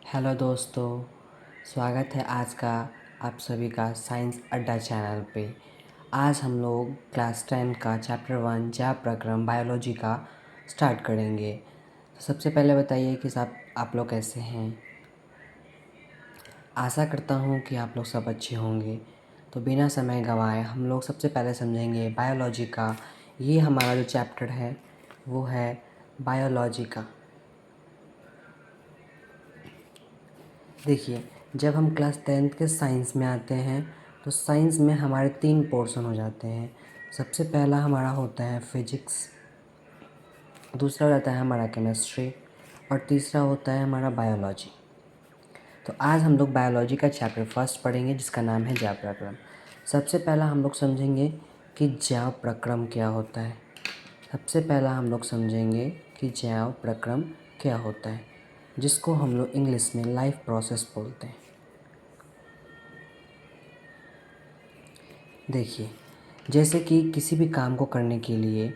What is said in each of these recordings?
Hello दोस्तों, स्वागत है आज का आप सभी का साइंस अड्डा चैनल पे। आज हम लोग क्लास 10 का चैप्टर 1 जैव प्रक्रम बायोलॉजी का स्टार्ट करेंगे। तो सबसे पहले बताइए कि आप लोग कैसे हैं। आशा करता हूँ कि आप लोग सब अच्छे होंगे। तो बिना समय गंवाए हम लोग सबसे पहले समझेंगे बायोलॉजी का। ये हमारा जो चैप्टर है वो है बायोलॉजी का। देखिए, जब हम क्लास 10th के साइंस में आते हैं तो साइंस में हमारे 3 पोर्शन हो जाते हैं। सबसे पहला हमारा होता है फिजिक्स, दूसरा हो जाता है हमारा केमिस्ट्री और तीसरा होता है हमारा बायोलॉजी। तो आज हम लोग बायोलॉजी का चैप्टर फर्स्ट पढ़ेंगे जिसका नाम है जैव प्रक्रम। सबसे पहला हम लोग समझेंगे कि जैव प्रक्रम क्या होता है। सबसे पहला हम लोग समझेंगे कि जैव प्रक्रम क्या होता है, जिसको हम लोग इंग्लिश में लाइफ प्रोसेस बोलते हैं। देखिए, जैसे कि किसी भी काम को करने के लिए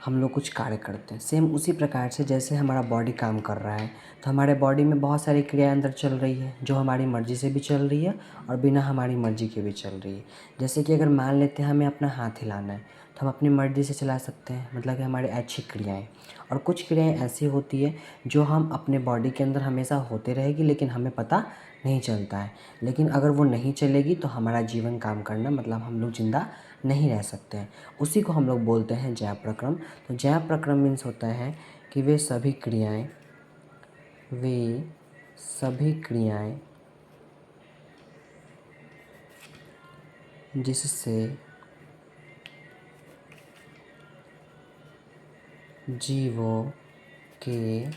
हम लोग कुछ कार्य करते हैं, सेम उसी प्रकार से जैसे हमारा बॉडी काम कर रहा है तो हमारे बॉडी में बहुत सारी क्रियाएं अंदर चल रही है जो हमारी मर्ज़ी से भी चल रही है और बिना हमारी मर्ज़ी के भी चल रही है। जैसे कि अगर मान लेते हैं हमें अपना हाथ हिलाना है तो हम अपनी मर्ज़ी से चला सकते हैं, मतलब कि हमारी ऐच्छिक क्रियाएँ। और कुछ क्रियाएँ ऐसी होती है जो हम अपने बॉडी के अंदर हमेशा होते रहेगी लेकिन हमें पता नहीं चलता है। लेकिन अगर वो नहीं चलेगी तो हमारा जीवन काम करना, मतलब हम लोग ज़िंदा नहीं रह सकते हैं। उसी को हम लोग बोलते हैं जैव प्रक्रम। तो जैव प्रक्रम मीन्स होता है कि वे सभी क्रियाएं जिससे जीवों के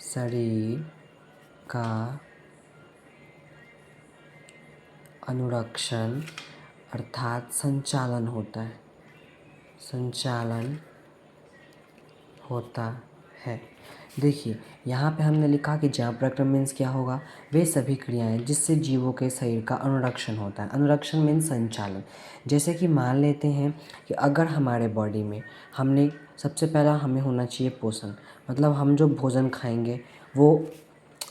शरीर का अनुरक्षण अर्थात संचालन होता है। देखिए, यहाँ पे हमने लिखा कि जैव प्रक्रम मीन्स क्या होगा, वे सभी क्रियाएं जिससे जीवों के शरीर का अनुरक्षण होता है। अनुरक्षण मीन्स संचालन। जैसे कि मान लेते हैं कि अगर हमारे बॉडी में सबसे पहला हमें होना चाहिए पोषण, मतलब हम जो भोजन खाएंगे वो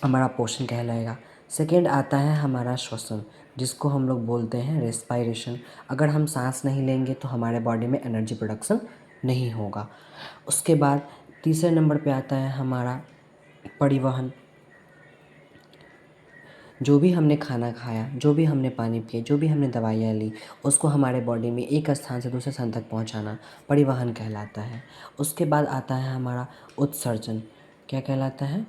हमारा पोषण कहलाएगा। सेकेंड आता है हमारा श्वसन, जिसको हम लोग बोलते हैं रेस्पायरेशन। अगर हम सांस नहीं लेंगे तो हमारे बॉडी में एनर्जी प्रोडक्शन नहीं होगा। उसके बाद तीसरे नंबर पे आता है हमारा परिवहन। जो भी हमने खाना खाया, जो भी हमने पानी पिए, जो भी हमने दवाइयाँ ली, उसको हमारे बॉडी में एक स्थान से दूसरे स्थान तक पहुँचाना परिवहन कहलाता है। उसके बाद आता है हमारा उत्सर्जन। क्या कहलाता है?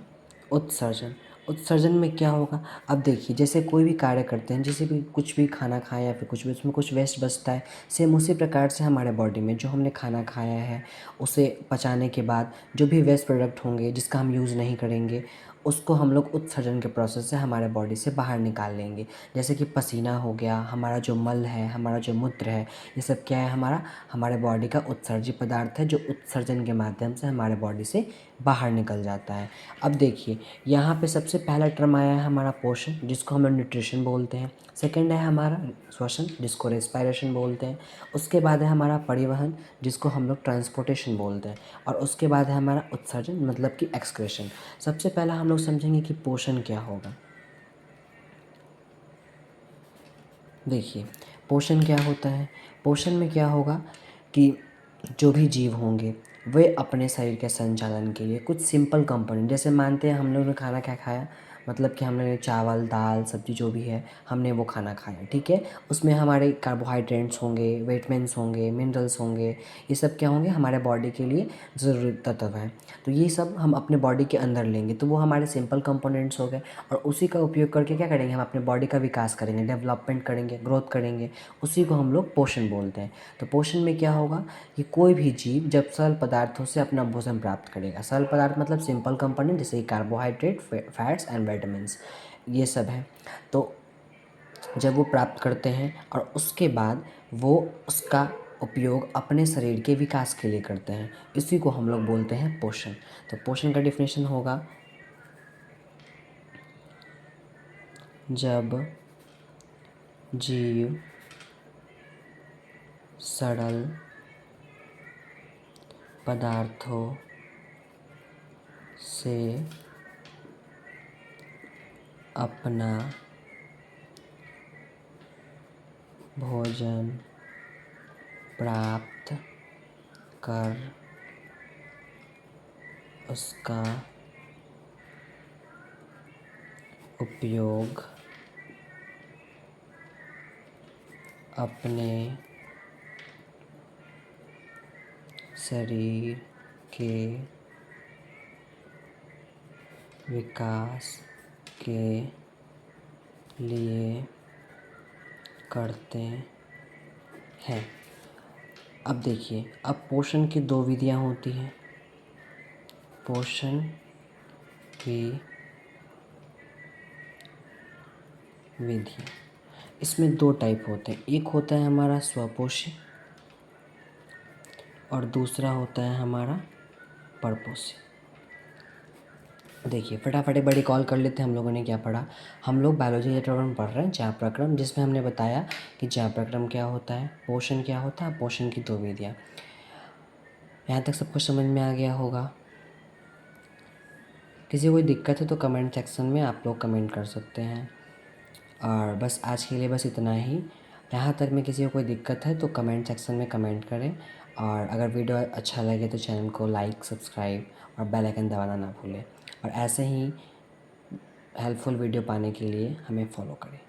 उत्सर्जन। उत्सर्जन में क्या होगा, अब देखिए जैसे कोई भी कार्य करते हैं, जैसे भी कुछ भी खाना खाया या फिर कुछ भी उसमें कुछ वेस्ट बचता है, सेम उसी प्रकार से हमारे बॉडी में जो हमने खाना खाया है उसे पचाने के बाद जो भी वेस्ट प्रोडक्ट होंगे जिसका हम यूज़ नहीं करेंगे उसको हम लोग उत्सर्जन के प्रोसेस से हमारे बॉडी से बाहर निकाल लेंगे। जैसे कि पसीना हो गया, हमारा जो मल है, हमारा जो मूत्र है, ये सब क्या है, हमारे बॉडी का उत्सर्जित पदार्थ है जो उत्सर्जन के माध्यम से हमारे बॉडी से बाहर निकल जाता है। अब देखिए, यहाँ पे सबसे पहला टर्म आया है हमारा पोषण, जिसको हम लोग न्यूट्रिशन बोलते हैं। सेकेंड है हमारा श्वसन, जिसको रेस्पायरेशन बोलते हैं। उसके बाद है हमारा परिवहन, जिसको हम लोग ट्रांसपोर्टेशन बोलते हैं। और उसके बाद है हमारा उत्सर्जन, मतलब कि एक्सक्रेशन। सबसे पहला हम लोग समझेंगे कि पोषण क्या होगा। देखिए, पोषण क्या होता है। पोषण में क्या होगा कि जो भी जीव होंगे वे अपने शरीर के संचालन के लिए कुछ सिंपल कंपोनेंट, जैसे मानते हैं हम लोग ने खाना क्या खाया, मतलब कि हमने चावल दाल सब्जी जो भी है हमने वो खाना खाया, ठीक है। उसमें हमारे कार्बोहाइड्रेट्स होंगे, विटामिन्स होंगे, मिनरल्स होंगे, ये सब क्या होंगे हमारे बॉडी के लिए ज़रूरी तत्व हैं। तो ये सब हम अपने बॉडी के अंदर लेंगे तो वो हमारे सिंपल कंपोनेंट्स हो गए, और उसी का उपयोग करके क्या करेंगे, हम अपने बॉडी का विकास करेंगे, डेवलपमेंट करेंगे, ग्रोथ करेंगे। उसी को हम लोग पोषण बोलते हैं। तो पोषण में क्या होगा कि कोई भी जीव जब सरल पदार्थों से अपना भोजन प्राप्त करेगा, सरल पदार्थ मतलब सिंपल कंपोनेंट जैसे कार्बोहाइड्रेट, फैट्स एंड विटामिन्स, ये सब है। तो जब वो प्राप्त करते हैं और उसके बाद वो उसका उपयोग अपने शरीर के विकास के लिए करते हैं, इसी को हम लोग बोलते हैं पोषण। तो पोषण का डिफिनेशन होगा, जब जीव सरल पदार्थों से अपना भोजन प्राप्त कर उसका उपयोग अपने शरीर के विकास के लिए करते हैं। अब देखिए, अब पोषण की दो विधियाँ होती हैं। पोषण की विधि, इसमें दो टाइप होते हैं। एक होता है हमारा स्वपोषी और दूसरा होता है हमारा परपोषी। देखिए, फटाफट एक बड़ी कॉल कर लेते हैं। हम लोगों ने क्या पढ़ा? हम लोग बायोलॉजी चैप्टर में पढ़ रहे हैं ज्ञान प्रक्रम, जिसमें हमने बताया कि ज्ञान प्रक्रम क्या होता है, पोषण क्या होता है, पोषण की दो विधियाँ। यहाँ तक सबको समझ में आ गया होगा। किसी को कोई दिक्कत है तो कमेंट सेक्शन में आप लोग कमेंट कर सकते हैं। और बस आज के लिए बस इतना ही। यहाँ तक में किसी को कोई दिक्कत है तो कमेंट सेक्शन में कमेंट करें। और अगर वीडियो अच्छा लगे तो चैनल को लाइक, सब्सक्राइब और बेल आइकन दबाना ना भूलें। और ऐसे ही हेल्पफुल वीडियो पाने के लिए हमें फॉलो करें।